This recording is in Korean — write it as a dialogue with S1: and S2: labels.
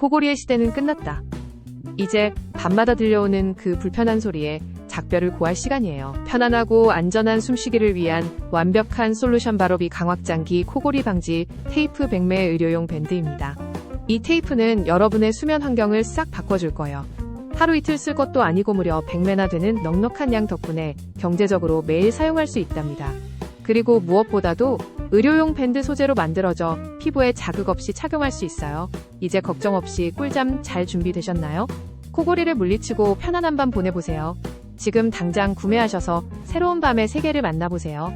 S1: 코골이의 시대는 끝났다. 이제 밤마다 들려오는 그 불편한 소리에 작별을 고할 시간이에요. 편안하고 안전한 숨쉬기를 위한 완벽한 솔루션, 바로 비강확장기 코골이 방지 테이프 100매 의료용 밴드입니다. 이 테이프는 여러분의 수면 환경을 싹 바꿔줄 거예요. 하루 이틀 쓸 것도 아니고 무려 100매나 되는 넉넉한 양 덕분에 경제적으로 매일 사용할 수 있답니다. 그리고 무엇보다도 의료용 밴드 소재로 만들어져 피부에 자극 없이 착용할 수 있어요. 이제 걱정 없이 꿀잠 잘 준비되셨나요? 코골이를 물리치고 편안한 밤 보내보세요. 지금 당장 구매하셔서 새로운 밤의 세계를 만나보세요.